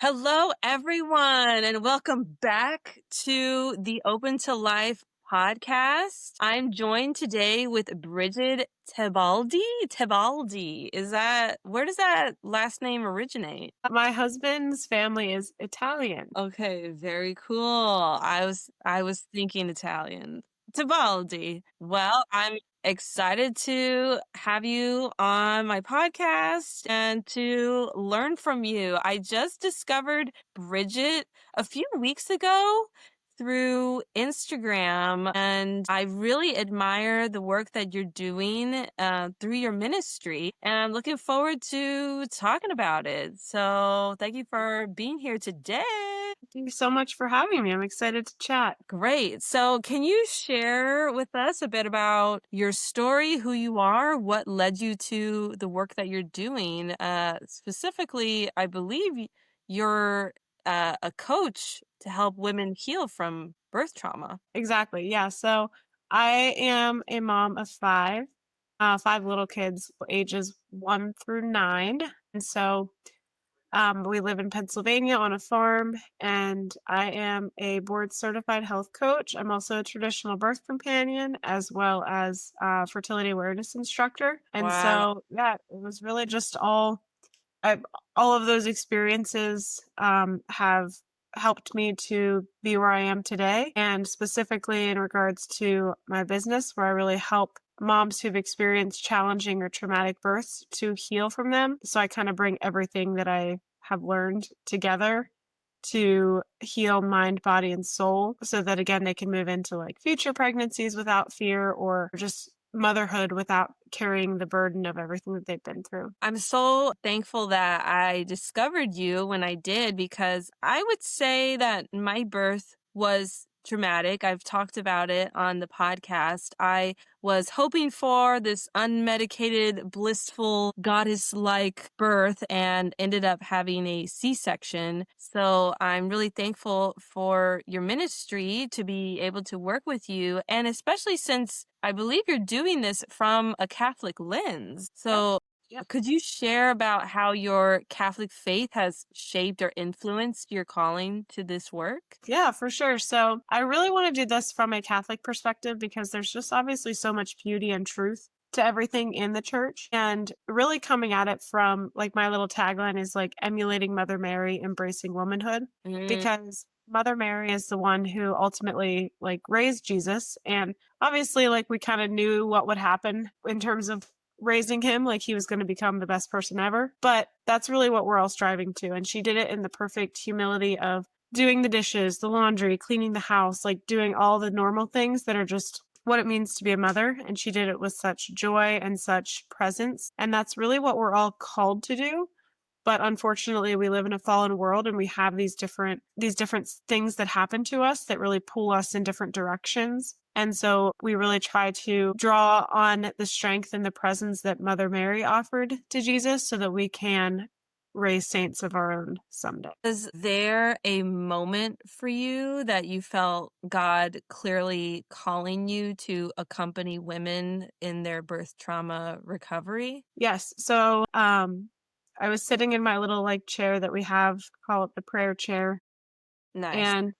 Hello, everyone, and welcome back to the Open to Life podcast. I'm joined today with Brigid Tebaldi. Tebaldi, where does that last name originate? My husband's family is Italian. Okay, very cool. I was thinking Italian. Tebaldi. Well, I'm excited to have you on my podcast and to learn from you. I just discovered Bridget a few weeks ago through Instagram, and I really admire the work that you're doing through your ministry. And I'm looking forward to talking about it. So, thank you for being here today. Thank you so much for having me. I'm excited to chat. Great. So, can you share with us a bit about your story, who you are, what led you to the work that you're doing? Specifically, I believe you're a coach to help women heal from birth trauma. Exactly. Yeah. So I am a mom of five little kids, ages 1 through 9. And so we live in Pennsylvania on a farm, and I am a board certified health coach. I'm also a traditional birth companion as well as a fertility awareness instructor. And Wow. so, yeah, it was really just all of those experiences have helped me to be where I am today. And specifically in regards to my business, where I really help moms who've experienced challenging or traumatic births to heal from them. So I kind of bring everything that I have learned together to heal mind, body, and soul so that again they can move into like future pregnancies without fear or just motherhood without carrying the burden of everything that they've been through. I'm so thankful that I discovered you when I did because I would say that my birth was traumatic. I've talked about it on the podcast. I was hoping for this unmedicated, blissful, goddess like birth and ended up having a C section. So I'm really thankful for your ministry to be able to work with you. And especially since I believe you're doing this from a Catholic lens. Yep. So Yep. could you share about how your Catholic faith has shaped or influenced your calling to this work? Yeah, for sure. So I really want to do this from a Catholic perspective because there's just obviously so much beauty and truth to everything in the church. And really coming at it from like my little tagline is like emulating Mother Mary, embracing womanhood, Mm, because Mother Mary is the one who ultimately like raised Jesus. And obviously, like we kind of knew what would happen in terms of raising him, like he was going to become the best person ever. But that's really what we're all striving to. And she did it in the perfect humility of doing the dishes, the laundry, cleaning the house, like doing all the normal things that are just what it means to be a mother. And she did it with such joy and such presence. And that's really what we're all called to do. But unfortunately, we live in a fallen world and we have these different things that happen to us that really pull us in different directions. And so we really try to draw on the strength and the presence that Mother Mary offered to Jesus so that we can raise saints of our own someday. Was there a moment for you that you felt God clearly calling you to accompany women in their birth trauma recovery? Yes. So, I was sitting in my little like chair that we have, call it the prayer chair, Nice. and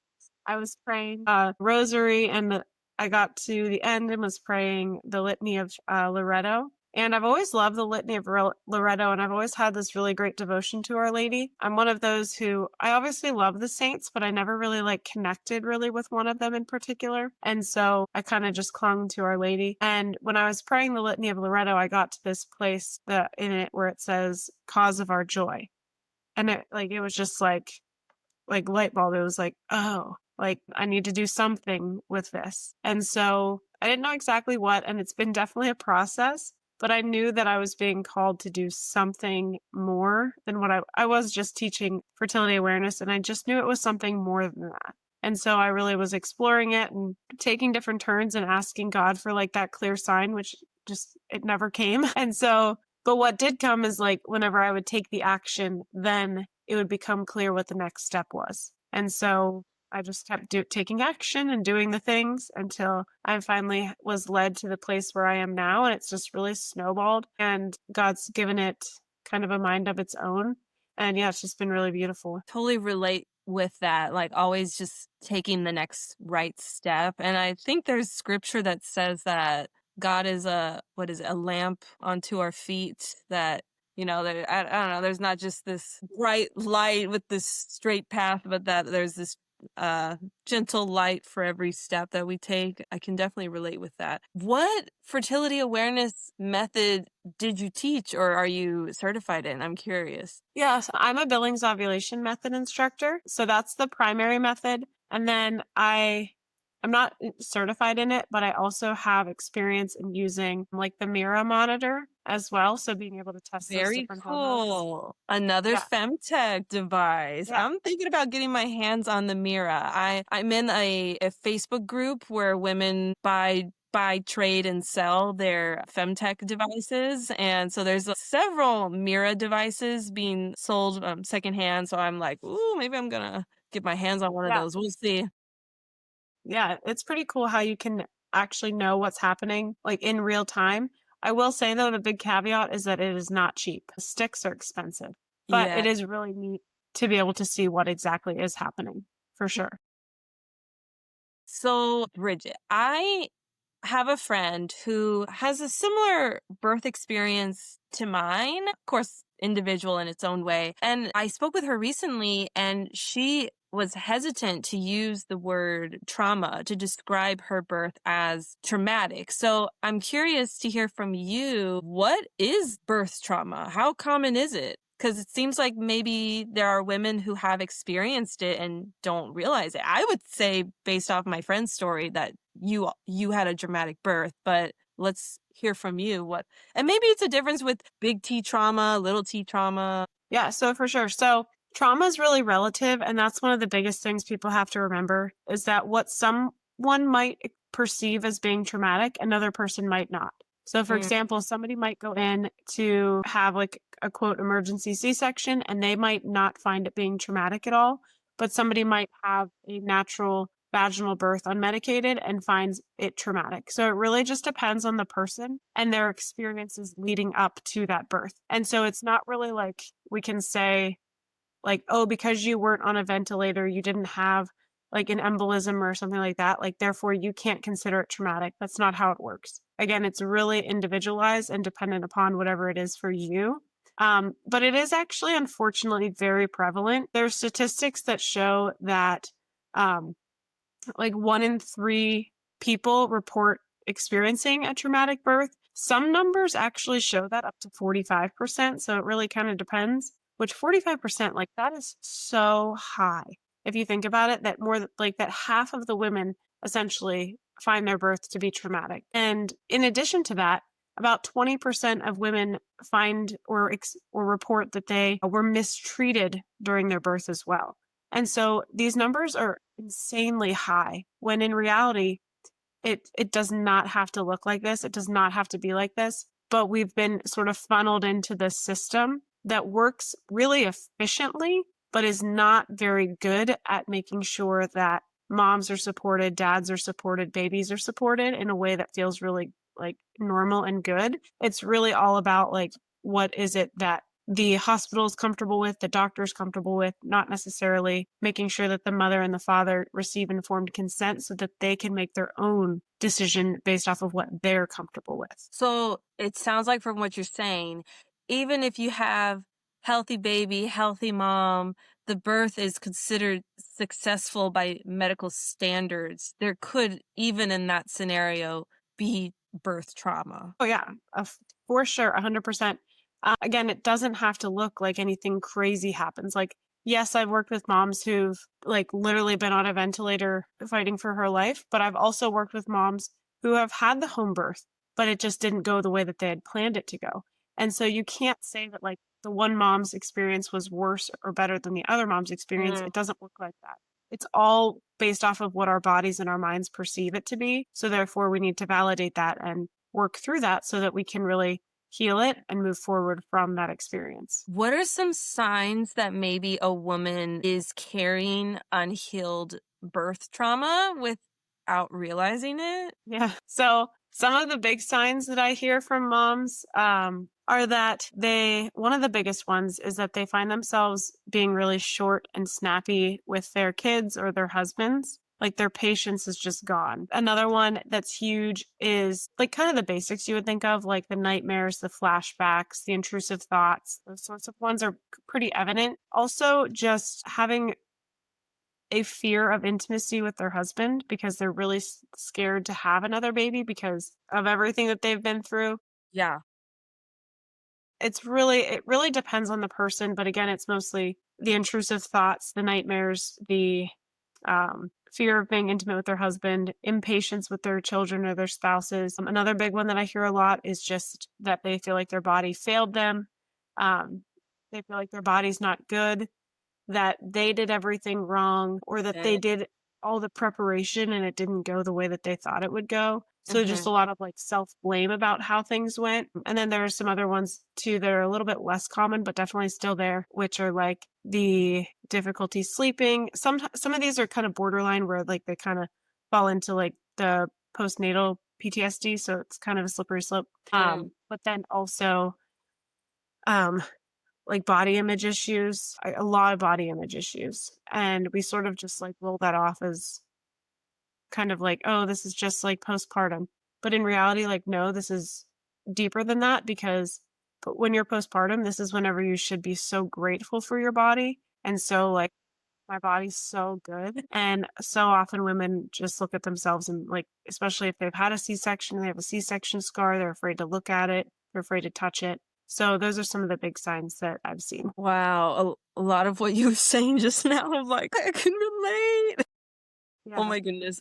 I was praying rosary, and I got to the end and was praying the litany of Loretto. And I've always loved the litany of Loretto, and I've always had this really great devotion to Our Lady. I'm one of those who I obviously love the saints, but I never really like connected really with one of them in particular. And so I kind of just clung to Our Lady. And when I was praying the litany of Loretto, I got to this place that in it where it says "Cause of our joy," and it was just like light bulb. It was like, oh, like I need to do something with this. And so I didn't know exactly what, and it's been definitely a process, but I knew that I was being called to do something more than what I was just teaching fertility awareness. And I just knew it was something more than that. And so I really was exploring it and taking different turns and asking God for like that clear sign, which just it never came. And so, but what did come is like whenever I would take the action, then it would become clear what the next step was. And so I just kept taking action and doing the things until I finally was led to the place where I am now. And it's just really snowballed. And God's given it kind of a mind of its own. And yeah, it's just been really beautiful. Totally relate with that, like, always just taking the next right step, and I think there's scripture that says that God is a what is it? A lamp unto our feet that, there I don't know, there's not just this bright light with this straight path, but that there's this, uh, gentle light for every step that we take. I can definitely relate with that. What fertility awareness method did you teach or are you certified in? I'm curious. Yes, I'm a Billings ovulation method instructor. So that's the primary method. And then I'm not certified in it, but I also have experience in using like the Mira monitor as well. So being able to test those Very different hormones. cool. Another Yeah. femtech device. Yeah. I'm thinking about getting my hands on the Mira. I'm in a Facebook group where women buy, trade, and sell their femtech devices, and so there's several Mira devices being sold secondhand. So I'm like, ooh, maybe I'm gonna get my hands on one of Yeah. those. We'll see. Yeah. It's pretty cool how you can actually know what's happening like in real time. I will say though, the big caveat is that it is not cheap. Sticks are expensive, but Yeah. it is really neat to be able to see what exactly is happening for sure. So, Bridget, I have a friend who has a similar birth experience to mine, of course, individual in its own way. And I spoke with her recently, and she was hesitant to use the word trauma to describe her birth as traumatic. So I'm curious to hear from you, what is birth trauma? How common is it? Because it seems like maybe there are women who have experienced it and don't realize it. I would say, based off my friend's story, that you had a dramatic birth, but let's hear from you. And maybe it's a difference with big T trauma, little T trauma. Yeah, so for sure. So trauma is really relative. And that's one of the biggest things people have to remember is that what someone might perceive as being traumatic, another person might not. So, for Mm, example, somebody might go in to have like a quote emergency C section and they might not find it being traumatic at all, but somebody might have a natural vaginal birth unmedicated and finds it traumatic. So it really just depends on the person and their experiences leading up to that birth. And so it's not really like we can say, like, oh, because you weren't on a ventilator, you didn't have like an embolism or something like that. Like, therefore, you can't consider it traumatic. That's not how it works. Again, it's really individualized and dependent upon whatever it is for you. But it is actually, unfortunately, very prevalent. There's statistics that show that um, like 1 in 3 people report experiencing a traumatic birth. Some numbers actually show that up to 45%. So it really kind of depends, which 45%, like that is so high. If you think about it, that like that half of the women essentially find their birth to be traumatic. And in addition to that, about 20% of women find or report that they were mistreated during their birth as well. And so these numbers are insanely high when in reality, it does not have to look like this. It does not have to be like this. But we've been sort of funneled into this system that works really efficiently, but is not very good at making sure that moms are supported, dads are supported, babies are supported in a way that feels really like normal and good. It's really all about like, what is it that the hospital is comfortable with, the doctor is comfortable with, not necessarily making sure that the mother and the father receive informed consent so that they can make their own decision based off of what they're comfortable with. So it sounds like from what you're saying, even if you have healthy baby, healthy mom, the birth is considered successful by medical standards. There could, even in that scenario, be birth trauma. Oh, yeah, for sure, 100%. Again, it doesn't have to look like anything crazy happens. Like, yes, I've worked with moms who've like literally been on a ventilator fighting for her life, but I've also worked with moms who have had the home birth, but it just didn't go the way that they had planned it to go. And so you can't say that like the one mom's experience was worse or better than the other mom's experience. Mm. It doesn't look like that. It's all based off of what our bodies and our minds perceive it to be. So therefore, we need to validate that and work through that so that we can really heal it and move forward from that experience. What are some signs that maybe a woman is carrying unhealed birth trauma without realizing it? Yeah. So some of the big signs that I hear from moms, are that one of the biggest ones is that they find themselves being really short and snappy with their kids or their husbands. Like their patience is just gone. Another one that's huge is like kind of the basics you would think of, like the nightmares, the flashbacks, the intrusive thoughts. Those sorts of ones are pretty evident. Also, just having a fear of intimacy with their husband because they're really scared to have another baby because of everything that they've been through. Yeah. It really depends on the person, but again, it's mostly the intrusive thoughts, the nightmares, the fear of being intimate with their husband, impatience with their children or their spouses. Another big one that I hear a lot is just that they feel like their body failed them. Um, they feel like their body's not good, that they did everything wrong, or that they Okay. did all the preparation and it didn't go the way that they thought it would go. So just Mhm. a lot of like self-blame about how things went. And then there are some other ones too that are a little bit less common, but definitely still there, which are like the difficulty sleeping. Some of these are kind of borderline where like they kind of fall into like the postnatal PTSD. So it's kind of a slippery slope. Mm. But then also um like body image issues, a lot of body image issues. And we sort of just like roll that off as kind of like, oh, this is just like postpartum. But in reality, like, no, this is deeper than that because but when you're postpartum, this is whenever you should be so grateful for your body. And so, like, my body's so good. And so often women just look at themselves and, like, especially if they've had a C section, they have a C section scar, they're afraid to look at it, they're afraid to touch it. So, those are some of the big signs that I've seen. Wow, a lot of what you were saying just now, I'm like, I can relate. Oh Yeah. my goodness.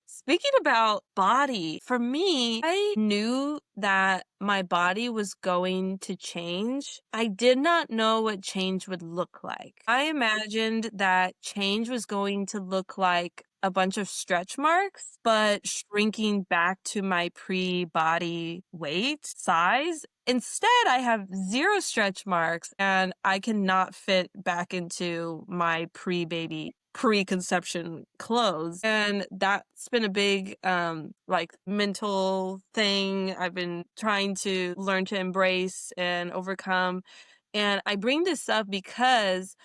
Speaking about body, for me, I knew that my body was going to change. I did not know what change would look like. I imagined that change was going to look like a bunch of stretch marks, but shrinking back to my pre-body weight size. Instead, I have zero stretch marks and I cannot fit back into my pre-baby preconception clothes. And that's been a big like mental thing I've been trying to learn to embrace and overcome. And I bring this up because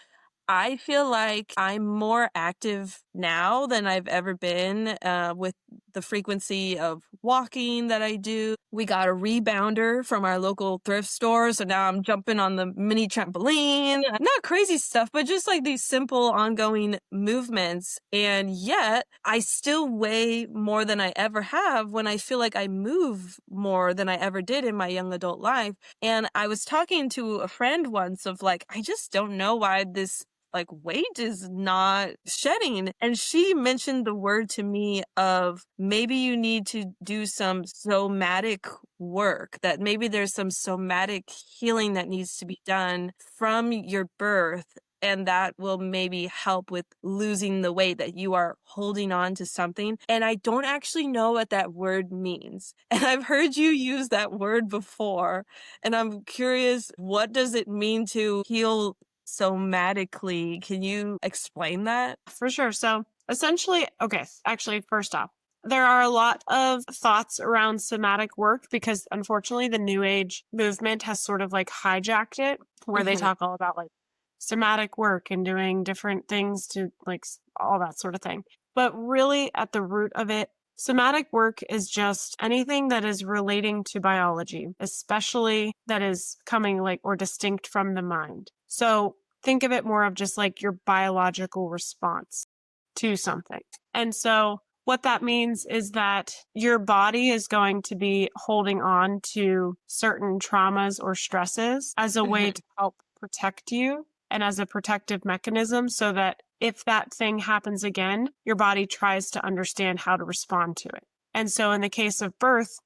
I feel like I'm more active now than I've ever been with the frequency of walking that I do. We got a rebounder from our local thrift store, so now I'm jumping on the mini trampoline. Not crazy stuff, but just like these simple ongoing movements. And yet, I still weigh more than I ever have when I feel like I move more than I ever did in my young adult life. And I was talking to a friend once of like, I just don't know why this like weight is not shedding. And she mentioned the word to me of maybe you need to do some somatic work, that maybe there's some somatic healing that needs to be done from your birth. And that will maybe help with losing the weight that you are holding on to something. And I don't actually know what that word means. And I've heard you use that word before. And I'm curious, what does it mean to heal somatically? Can you explain that? For sure. So essentially, okay, actually, first off, there are a lot of thoughts around somatic work because unfortunately the new age movement has sort of like hijacked it, where they Mhm. talk all about like somatic work and doing different things to like all that sort of thing. But really, at the root of it, somatic work is just anything that is relating to biology, especially that is coming like or distinct from the mind. So think of it more of just like your biological response to something. And so what that means is that your body is going to be holding on to certain traumas or stresses as a way Mhm. to help protect you and as a protective mechanism so that if that thing happens again, your body tries to understand how to respond to it. And so in the case of birth,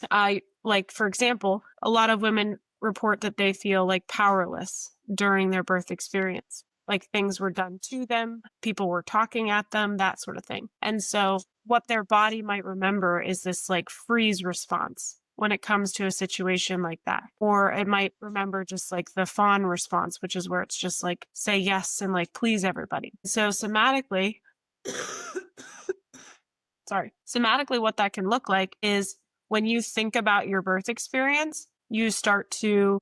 I like, for example, a lot of women report that they feel like powerless during their birth experience. Like things were done to them, people were talking at them, that sort of thing. And so, what their body might remember is this like freeze response when it comes to a situation like that. Or it might remember just like the fawn response, which is where it's just like say yes and like please everybody. So, somatically, sorry, somatically, what that can look like is when you think about your birth experience, you start to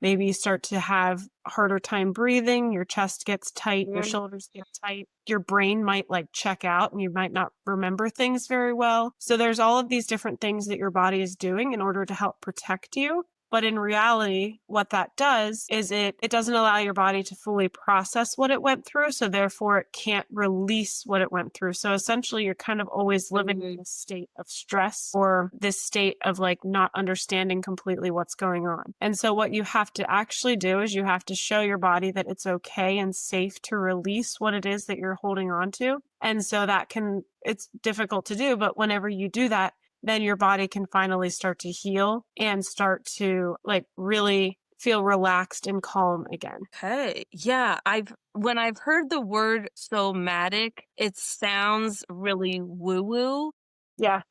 have a harder time breathing, your chest gets tight, your shoulders get tight, your brain might like check out and you might not remember things very well. So there's all of these different things that your body is doing in order to help protect you. But in reality, what that does is it doesn't allow your body to fully process what it went through. So therefore it can't release what it went through. So essentially you're kind of always living in this state of stress or this state of like not understanding completely what's going on. And so what you have to actually do is you have to show your body that it's okay and safe to release what it is that you're holding on to. And so it's difficult to do, but whenever you do that, then your body can finally start to heal and start to like really feel relaxed and calm again. Okay. Yeah, when I've heard the word somatic, it sounds really woo-woo. Yeah.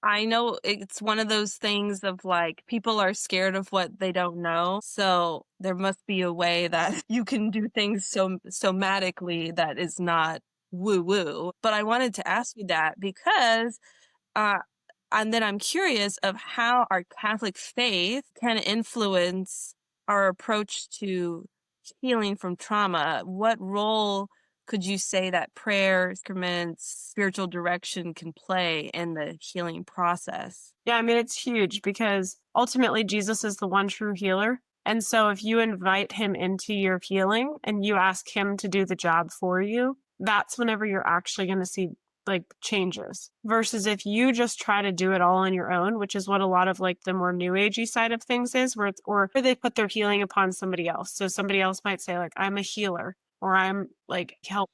I know it's one of those things of like people are scared of what they don't know. So there must be a way that you can do things somatically that is not woo-woo. But I wanted to ask you that because uh and then I'm curious of how our Catholic faith can influence our approach to healing from trauma. What role could you say that prayer, sacraments, spiritual direction can play in the healing process? Yeah, I mean, it's huge because ultimately Jesus is the one true healer. And so if you invite him into your healing and you ask him to do the job for you, that's whenever you're actually going to see like changes versus if you just try to do it all on your own, which is what a lot of like the more new agey side of things is or they put their healing upon somebody else. So somebody else might say like, I'm a healer or I'm like help,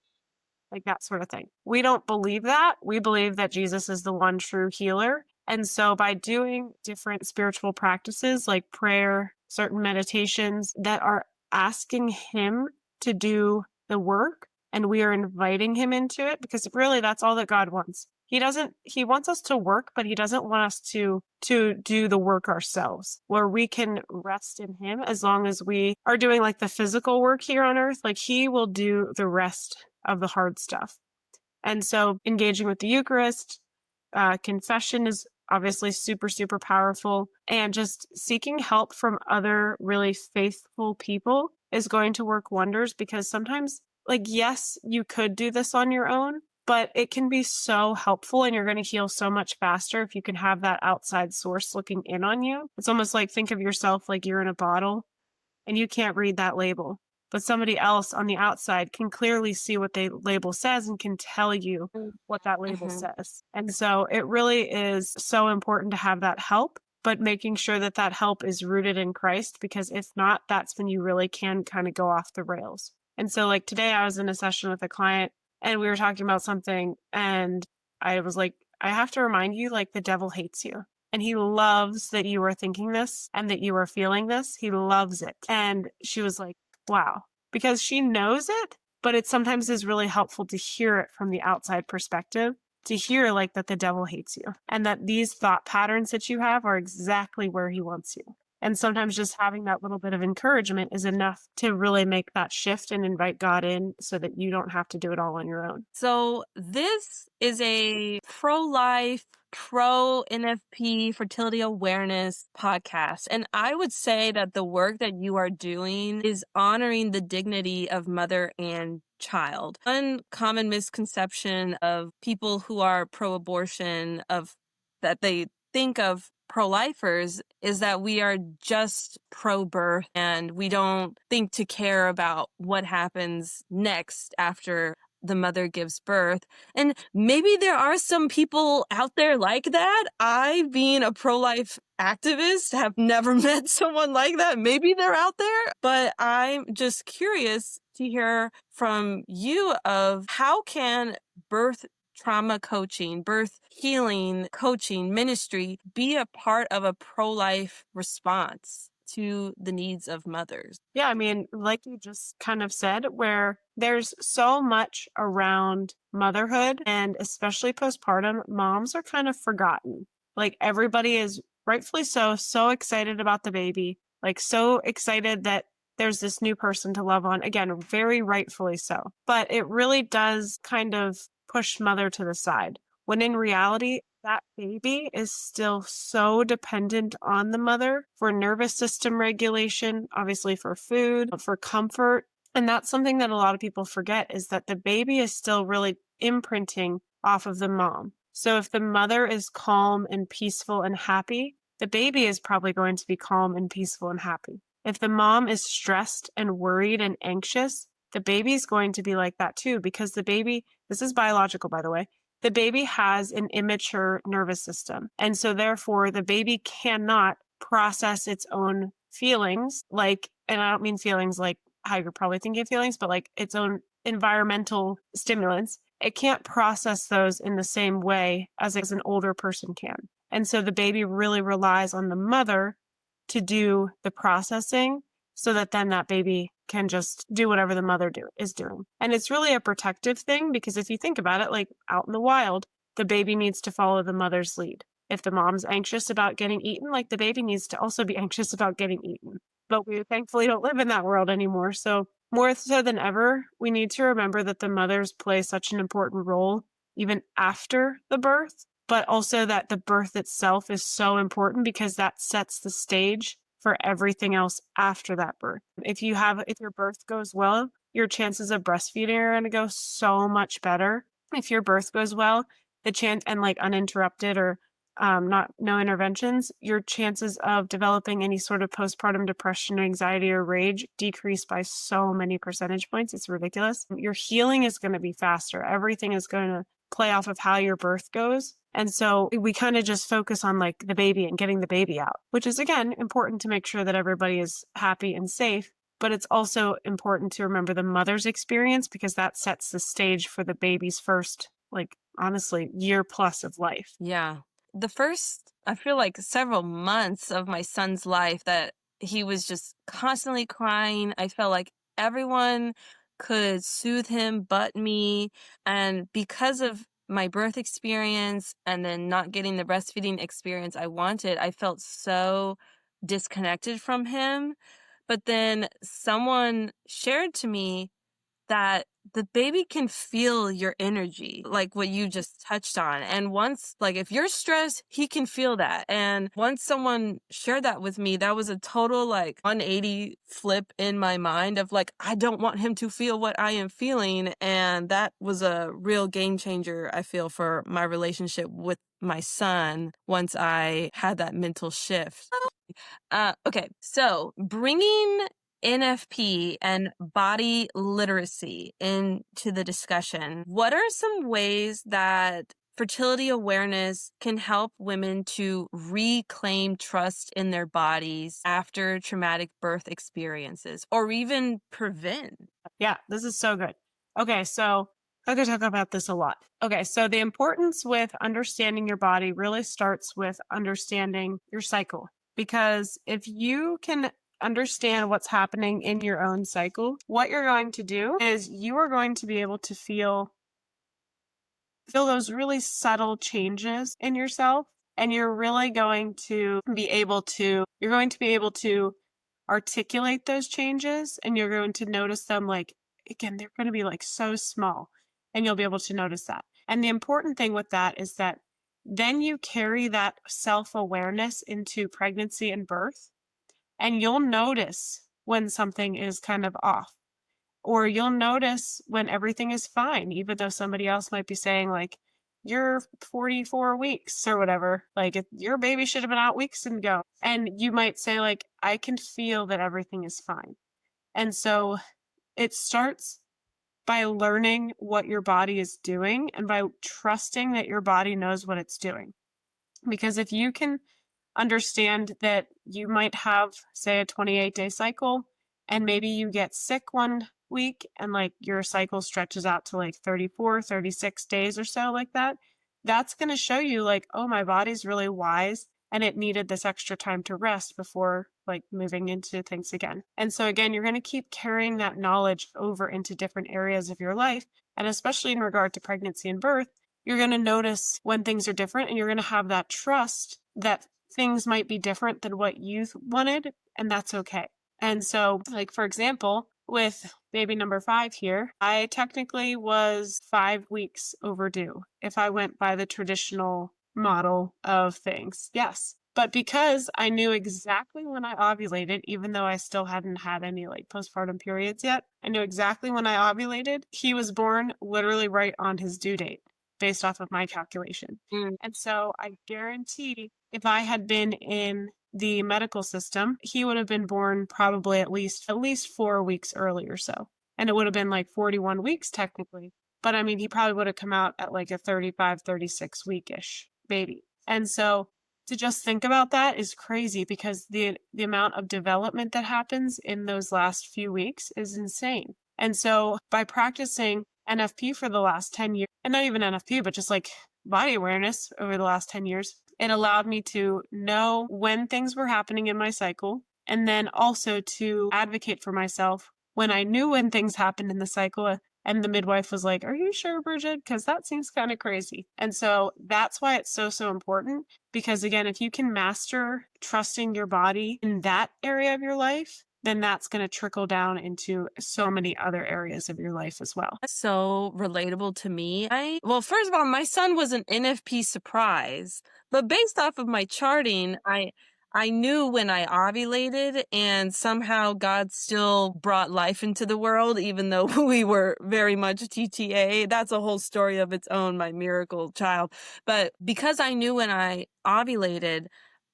like that sort of thing. We don't believe that. We believe that Jesus is the one true healer. And so by doing different spiritual practices like prayer, certain meditations that are asking him to do the work and we are inviting him into it because really that's all that God wants. He wants us to work, but he doesn't want us to do the work ourselves where we can rest in him as long as we are doing like the physical work here on earth. Like he will do the rest of the hard stuff. And so engaging with the Eucharist, confession is obviously super, super powerful. And just seeking help from other really faithful people is going to work wonders because sometimes, like, yes, you could do this on your own, but it can be so helpful and you're going to heal so much faster if you can have that outside source looking in on you. It's almost like think of yourself like you're in a bottle and you can't read that label. But somebody else on the outside can clearly see what the label says and can tell you what that label says. And so it really is so important to have that help, but making sure that that help is rooted in Christ, because if not, that's when you really can kind of go off the rails. And so like today I was in a session with a client and we were talking about something and I was like, I have to remind you, like the devil hates you. And he loves that you are thinking this and that you are feeling this. He loves it. And she was like, wow, because she knows it, but it sometimes is really helpful to hear it from the outside perspective, to hear like that the devil hates you and that these thought patterns that you have are exactly where he wants you. And sometimes just having that little bit of encouragement is enough to really make that shift and invite God in so that you don't have to do it all on your own. So this is a pro-life, pro-NFP fertility awareness podcast. And I would say that the work that you are doing is honoring the dignity of mother and child. One common misconception of people who are pro-abortion that they think of pro-lifers is that we are just pro-birth and we don't think to care about what happens next after the mother gives birth. And maybe there are some people out there like that. I, being a pro-life activist, have never met someone like that. Maybe they're out there, but I'm just curious to hear from you of how can birth trauma coaching, birth healing coaching ministry be a part of a pro-life response to the needs of mothers? Yeah, I mean, like you just kind of said, where there's so much around motherhood and especially postpartum, moms are kind of forgotten. Like everybody is rightfully so excited about the baby, like so excited that there's this new person to love on. Again, very rightfully so. But it really does kind of push mother to the side when in reality, that baby is still so dependent on the mother for nervous system regulation, obviously for food, for comfort. And that's something that a lot of people forget, is that the baby is still really imprinting off of the mom. So if the mother is calm and peaceful and happy, the baby is probably going to be calm and peaceful and happy. If the mom is stressed and worried and anxious, the baby is going to be like that too, because the baby, this is biological, by the way, the baby has an immature nervous system. And so therefore the baby cannot process its own feelings, like, and I don't mean feelings like how you're probably thinking of feelings, but like its own environmental stimulants. It can't process those in the same way as an older person can. And so the baby really relies on the mother to do the processing, so that then that baby can just do whatever the mother is doing. And it's really a protective thing, because if you think about it, like out in the wild, the baby needs to follow the mother's lead. If the mom's anxious about getting eaten, like the baby needs to also be anxious about getting eaten. But we thankfully don't live in that world anymore. So more so than ever, we need to remember that the mothers play such an important role even after the birth, but also that the birth itself is so important, because that sets the stage for everything else after that birth. If your birth goes well, your chances of breastfeeding are going to go so much better. If your birth goes well, the chance, and like uninterrupted or no interventions, your chances of developing any sort of postpartum depression, anxiety, or rage decrease by so many percentage points. It's ridiculous. Your healing is going to be faster. Everything is going to play off of how your birth goes. And so we kind of just focus on like the baby and getting the baby out, which is, again, important to make sure that everybody is happy and safe. But it's also important to remember the mother's experience, because that sets the stage for the baby's first, like, honestly, year plus of life. Yeah. The first, I feel like several months of my son's life that he was just constantly crying. I felt like everyone could soothe him but me. And because of my birth experience and then not getting the breastfeeding experience I wanted, I felt so disconnected from him. But then someone shared to me that the baby can feel your energy, like what you just touched on. And once, like, if you're stressed, he can feel that. And once someone shared that with me, that was a total, like, 180 flip in my mind of, like, I don't want him to feel what I am feeling. And that was a real game changer, I feel, for my relationship with my son once I had that mental shift. Okay, so bringing NFP and body literacy into the discussion, what are some ways that fertility awareness can help women to reclaim trust in their bodies after traumatic birth experiences, or even prevent? Yeah, this is so good. Okay, so I could talk about this a lot. Okay, so the importance with understanding your body really starts with understanding your cycle. Because if you can understand what's happening in your own cycle, what you're going to do is you are going to be able to feel those really subtle changes in yourself, and you're really going to be able to articulate those changes, and you're going to notice them, like, again, they're going to be like so small, and you'll be able to notice that. And the important thing with that is that then you carry that self-awareness into pregnancy and birth, and you'll notice when something is kind of off, or you'll notice when everything is fine, even though somebody else might be saying, like, you're 44 weeks or whatever, like, your baby should have been out weeks ago. And you might say, like, I can feel that everything is fine. And so it starts by learning what your body is doing and by trusting that your body knows what it's doing. Because if you can understand that you might have, say, a 28-day cycle, and maybe you get sick one week and like your cycle stretches out to like 34, 36 days or so, like that, that's going to show you, like, oh, my body's really wise and it needed this extra time to rest before like moving into things again. And so again, you're going to keep carrying that knowledge over into different areas of your life. And especially in regard to pregnancy and birth, you're going to notice when things are different, and you're going to have that trust that things might be different than what you wanted, and that's okay. And so, like, for example, with baby number 5 here, I technically was 5 weeks overdue if I went by the traditional model of things. Yes. But because I knew exactly when I ovulated, even though I still hadn't had any like postpartum periods yet, I knew exactly when I ovulated. He was born literally right on his due date based off of my calculation. Mm. And so I guarantee if I had been in the medical system, he would have been born probably at least 4 weeks early or so. And it would have been like 41 weeks technically. But I mean, he probably would have come out at like a 35, 36 weekish baby. And so to just think about that is crazy because the amount of development that happens in those last few weeks is insane. And so by practicing NFP for the last 10 years, and not even NFP, but just like body awareness over the last 10 years, it allowed me to know when things were happening in my cycle and then also to advocate for myself when I knew when things happened in the cycle. And the midwife was like, "Are you sure, Brigid? Because that seems kind of crazy." And so that's why it's so, so important. Because again, if you can master trusting your body in that area of your life, then that's going to trickle down into so many other areas of your life as well. That's so relatable to me. Well, first of all, my son was an NFP surprise, but based off of my charting, I knew when I ovulated, and somehow God still brought life into the world, even though we were very much TTA. That's a whole story of its own, my miracle child. But because I knew when I ovulated,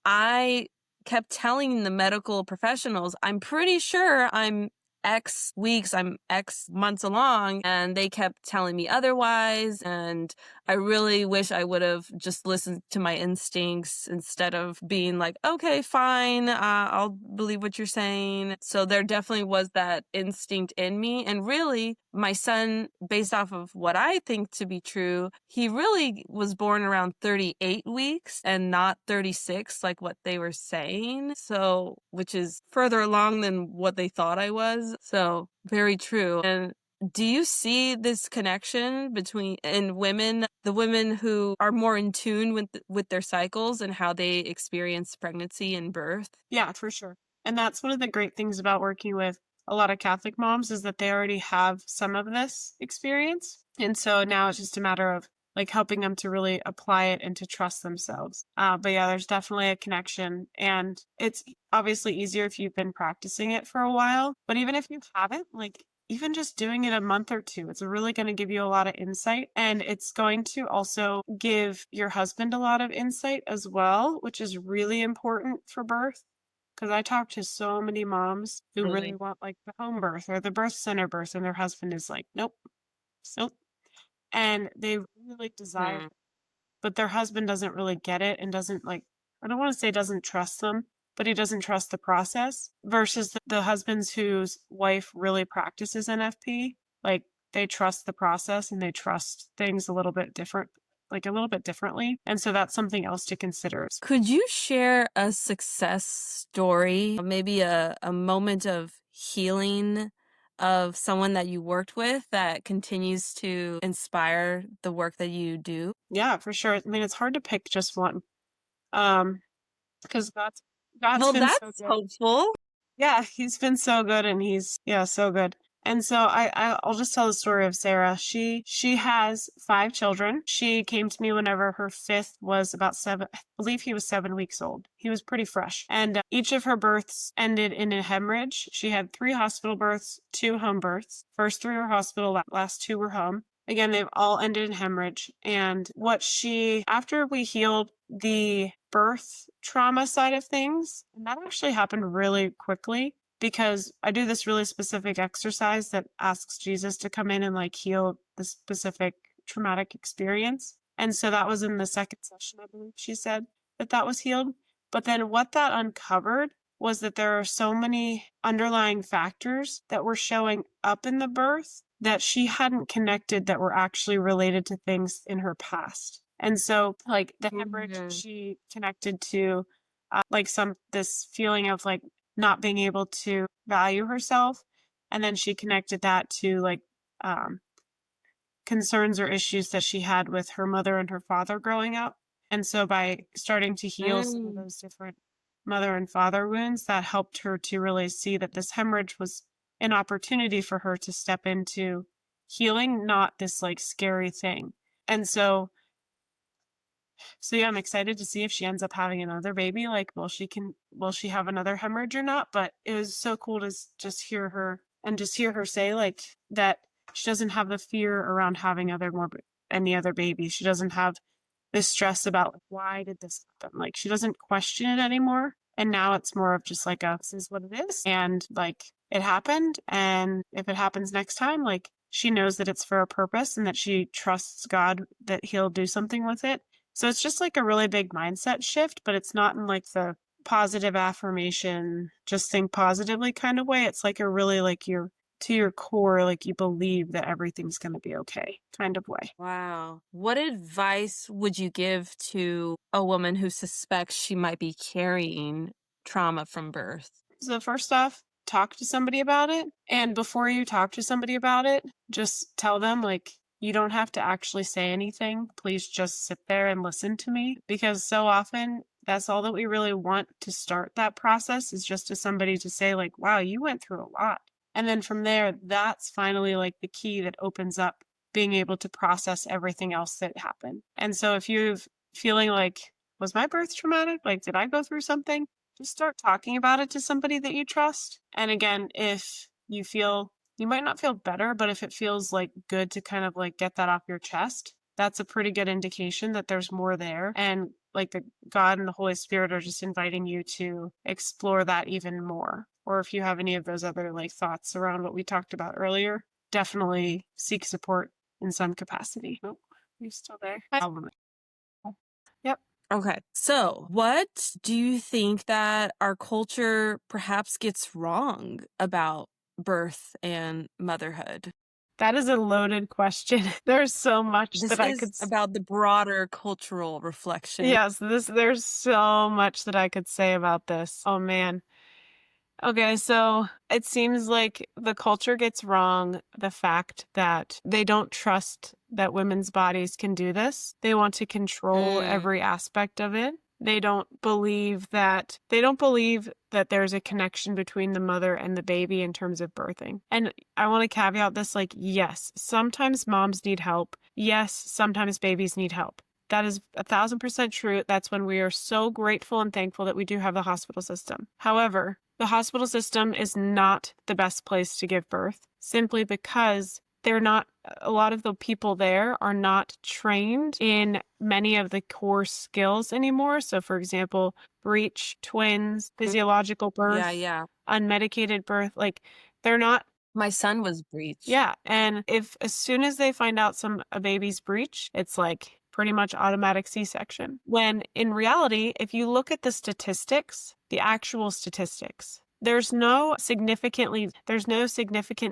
I kept telling the medical professionals, I'm pretty sure I'm X weeks, I'm X months along, and they kept telling me otherwise. And I really wish I would have just listened to my instincts instead of being like, okay, fine, I'll believe what you're saying. So there definitely was that instinct in me. And really, my son, based off of what I think to be true, he really was born around 38 weeks and not 36, like what they were saying. So, which is further along than what they thought I was. So, very true. And do you see this connection between in women, the women who are more in tune with their cycles and how they experience pregnancy and birth? Yeah, for sure. And that's one of the great things about working with a lot of Catholic moms is that they already have some of this experience. And so now it's just a matter of like helping them to really apply it and to trust themselves. But yeah, there's definitely a connection. And it's obviously easier if you've been practicing it for a while. But even if you haven't, like even just doing it a month or two, it's really going to give you a lot of insight. And it's going to also give your husband a lot of insight as well, which is really important for birth. Because I talk to so many moms who really Really? want like the home birth or the birth center birth, and their husband is like, nope, nope. And they really desire, Hmm. but their husband doesn't really get it and doesn't like, I don't want to say doesn't trust them, but he doesn't trust the process versus the husbands whose wife really practices NFP. Like they trust the process and they trust things a little bit different, like a little bit differently. And so that's something else to consider. Could you share a success story, maybe a moment of healing of someone that you worked with that continues to inspire the work that you do? Yeah, for sure. I mean, it's hard to pick just one. Um, because God's Well, been so that's good. hopeful. Yeah, he's been so good and he's yeah, so good. And so I'll just tell the story of Sarah. She has 5 children. She came to me whenever her fifth was about 7. I believe he was 7 weeks old. He was pretty fresh. And each of her births ended in a hemorrhage. She had 3 hospital births, 2 home births. First 3 were hospital, last 2 were home. Again, they've all ended in hemorrhage. And after we healed the birth trauma side of things, and that actually happened really quickly because I do this really specific exercise that asks Jesus to come in and like heal the specific traumatic experience. And so that was in the second session, I believe she said that was healed. But then what that uncovered was that there are so many underlying factors that were showing up in the birth that she hadn't connected that were actually related to things in her past. And so, like the hemorrhage, Mhm. she connected to like this feeling of like not being able to value herself. And then she connected that to like um, concerns or issues that she had with her mother and her father growing up. And so by starting to heal some of Mm. those different mother and father wounds, that helped her to really see that this hemorrhage was an opportunity for her to step into healing, not this like scary thing. And so So yeah, I'm excited to see if she ends up having another baby. Like, will she have another hemorrhage or not? But it was so cool to just hear her and just hear her say like that she doesn't have the fear around having any other babies. She doesn't have this stress about like, why did this happen? Like she doesn't question it anymore. And now it's more of just like this is what it is. And like it happened. And if it happens next time, like she knows that it's for a purpose and that she trusts God that he'll do something with it. So it's just like a really big mindset shift, but it's not in like the positive affirmation, just think positively kind of way. It's like a really like to your core, like you believe that everything's going to be okay kind of way. Wow. What advice would you give to a woman who suspects she might be carrying trauma from birth? So first off, talk to somebody about it. And before you talk to somebody about it, just tell them like, you don't have to actually say anything. Please just sit there and listen to me. Because so often that's all that we really want to start that process is just to somebody to say like, wow, you went through a lot. And then from there, that's finally like the key that opens up being able to process everything else that happened. And so if you're feeling like, was my birth traumatic? Like, did I go through something? Just start talking about it to somebody that you trust. And again, if you feel, you might not feel better, but if it feels like good to kind of like get that off your chest, that's a pretty good indication that there's more there. And like the God and the Holy Spirit are just inviting you to explore that even more. Or if you have any of those other like thoughts around what we talked about earlier, definitely seek support in some capacity. Oh, are you still there? Yep. Okay. So, what do you think that our culture perhaps gets wrong about birth and motherhood? That is a loaded question. There's so much This that I is could about the broader cultural reflection. yes, there's so much that I could say about this. Oh man. Okay, so it seems like the culture gets wrong the fact that they don't trust that women's bodies can do this. They want to control Mm. every aspect of it. They don't believe that there's a connection between the mother and the baby in terms of birthing. And I want to caveat this like, yes, sometimes moms need help. Yes, sometimes babies need help. That is 1,000% true. That's when we are so grateful and thankful that we do have the hospital system. However, the hospital system is not the best place to give birth simply because a lot of the people there are not trained in many of the core skills anymore. So, for example, breech, twins, physiological Yeah, birth, yeah. unmedicated birth, like they're not. My son was breech. Yeah. And if as soon as they find out a baby's breech, it's like pretty much automatic C-section. When in reality, if you look at the statistics, the actual statistics, there's no significant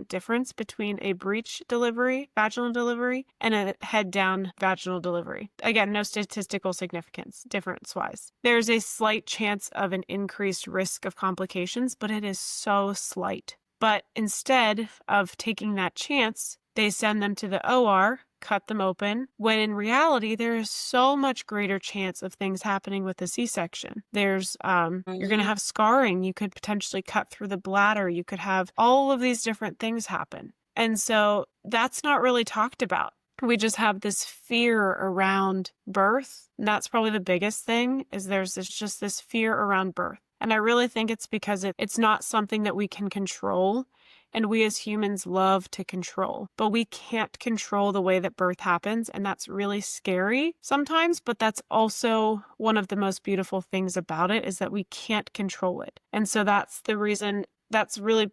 difference between a breech delivery, vaginal delivery, and a head down vaginal delivery. Again, no statistical significance difference-wise. There's a slight chance of an increased risk of complications, but it is so slight. But instead of taking that chance, they send them to the OR, cut them open, when in reality, there is so much greater chance of things happening with a C-section. You're going to have scarring. You could potentially cut through the bladder. You could have all of these different things happen. And so that's not really talked about. We just have this fear around birth. And that's probably the biggest thing is just this fear around birth. And I really think it's because it's not something that we can control. And we as humans love to control, but we can't control the way that birth happens. And that's really scary sometimes, but that's also one of the most beautiful things about it is that we can't control it. And so that's the reason, that's really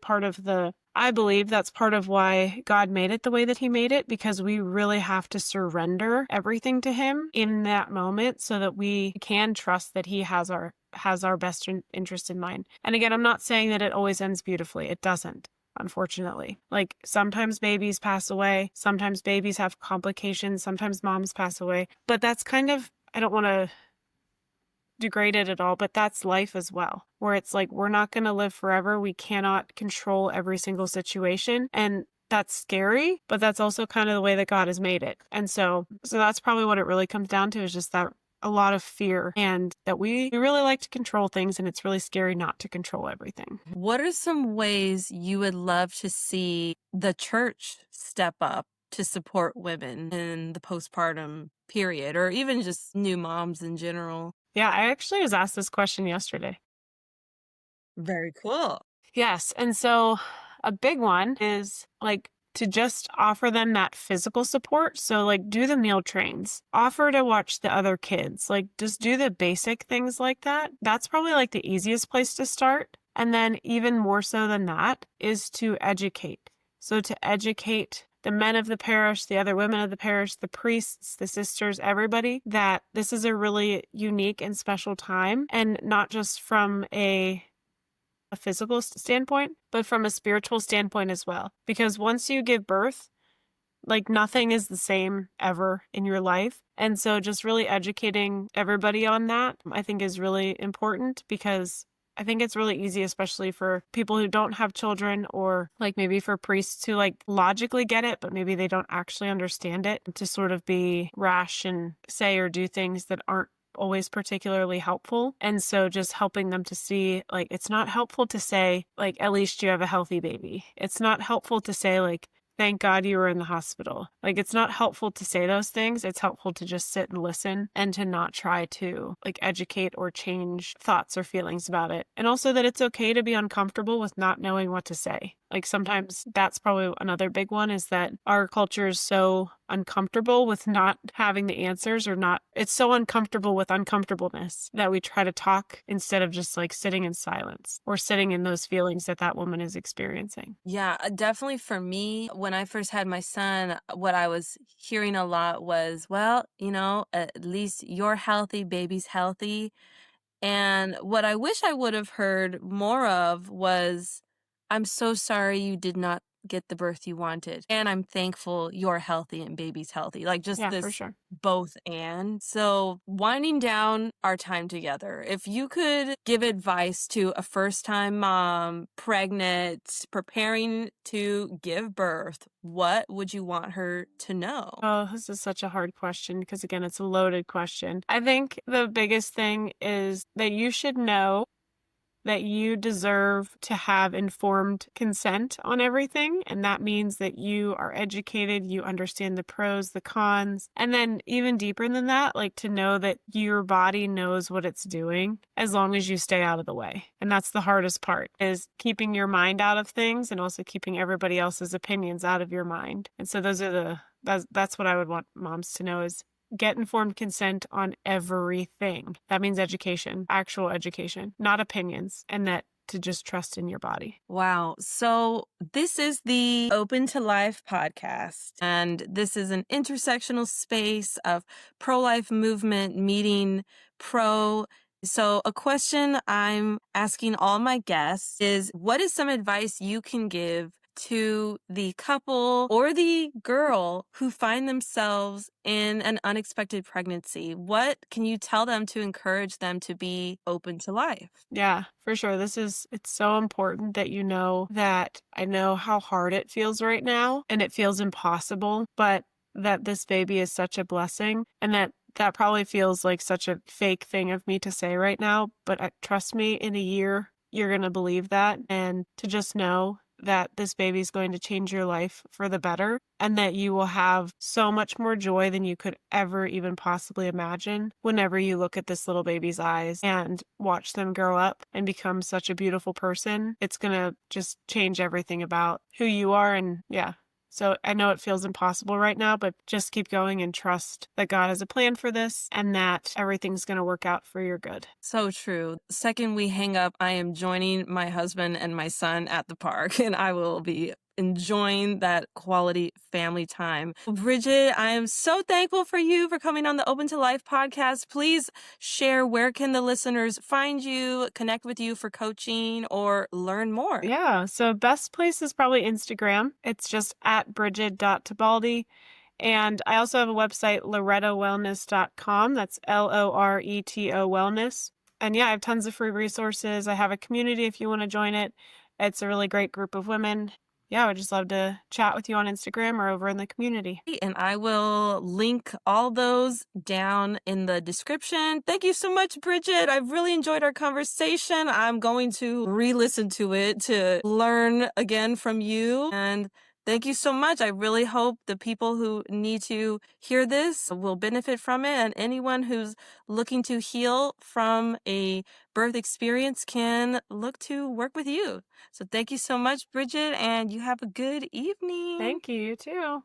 I believe that's part of why God made it the way that he made it, because we really have to surrender everything to him in that moment so that we can trust that he has our best interest in mind. And again, I'm not saying that it always ends beautifully. It doesn't. Unfortunately, like sometimes babies pass away, sometimes babies have complications, sometimes moms pass away, but that's kind of, I don't want to degrade it at all, but that's life as well, where it's like, we're not going to live forever. We cannot control every single situation. And that's scary, but that's also kind of the way that God has made it. And so that's probably what it really comes down to is just that a lot of fear and that we really like to control things and it's really scary not to control everything. What are some ways you would love to see the church step up to support women in the postpartum period or even just new moms in general? Yeah, I actually was asked this question yesterday. Very cool. Yes. And so a big one is like to just offer them that physical support. So, like, do the meal trains, offer to watch the other kids, like, just do the basic things like that. That's probably like the easiest place to start. And then, even more so than that, is to educate. So, to educate the men of the parish, the other women of the parish, the priests, the sisters, everybody, that this is a really unique and special time. And not just from a physical standpoint, but from a spiritual standpoint as well. Because once you give birth, like nothing is the same ever in your life. And so just really educating everybody on that, I think is really important because I think it's really easy, especially for people who don't have children or like maybe for priests who like logically get it, but maybe they don't actually understand it, to sort of be rash and say or do things that aren't always particularly helpful. And so just helping them to see, like, it's not helpful to say, like, at least you have a healthy baby. It's not helpful to say, like, thank God you were in the hospital. Like, it's not helpful to say those things. It's helpful to just sit and listen and to not try to like educate or change thoughts or feelings about it. And also that it's okay to be uncomfortable with not knowing what to say. Like sometimes that's probably another big one, is that our culture is so uncomfortable with not having the answers, or not, it's so uncomfortable with uncomfortableness that we try to talk instead of just like sitting in silence or sitting in those feelings that that woman is experiencing. Yeah, definitely for me, when I first had my son, what I was hearing a lot was, well, at least you're healthy, baby's healthy. And what I wish I would have heard more of was, I'm so sorry you did not get the birth you wanted. And I'm thankful you're healthy and baby's healthy. Like just Yeah, for this sure. both and. So winding down our time together, if you could give advice to a first time mom, pregnant, preparing to give birth, what would you want her to know? Oh, this is such a hard question because, again, it's a loaded question. I think the biggest thing is that you should know that you deserve to have informed consent on everything. And that means that you are educated, you understand the pros, the cons. And then, even deeper than that, like to know that your body knows what it's doing as long as you stay out of the way. And that's the hardest part, is keeping your mind out of things and also keeping everybody else's opinions out of your mind. And so that's what I would want moms to know, is get informed consent on everything. That means education, actual education, not opinions, and that to just trust in your body. Wow. So this is the Open to Life podcast, and this is an intersectional space of pro-life movement meeting pro. So a question I'm asking all my guests is, what is some advice you can give to the couple or the girl who find themselves in an unexpected pregnancy? What can you tell them to encourage them to be open to life? Yeah, for sure. It's so important that you know that I know how hard it feels right now and it feels impossible, but that this baby is such a blessing, and that probably feels like such a fake thing of me to say right now, but trust me, in a year, you're going to believe that. And to just know that this baby is going to change your life for the better, and that you will have so much more joy than you could ever even possibly imagine whenever you look at this little baby's eyes and watch them grow up and become such a beautiful person. It's going to just change everything about who you are. And yeah. So I know it feels impossible right now, but just keep going and trust that God has a plan for this and that everything's going to work out for your good. So true. Second we hang up, I am joining my husband and my son at the park, and I will be enjoying that quality family time. Brigid, I am so thankful for you for coming on the Open to Life podcast. Please share, where can the listeners find you, connect with you for coaching, or learn more? Yeah. So best place is probably Instagram. It's just at brigid.tebaldi. And I also have a website, loretowellness.com. That's LORETO wellness. And yeah, I have tons of free resources. I have a community if you want to join it. It's a really great group of women. Yeah, I would just love to chat with you on Instagram or over in the community. And I will link all those down in the description. Thank you so much, Brigid. I've really enjoyed our conversation. I'm going to re-listen to it to learn again from you. And Thank you so much. I really hope the people who need to hear this will benefit from it, and anyone who's looking to heal from a birth experience can look to work with you. So thank you so much, Bridget, and you have a good evening. Thank you, you too.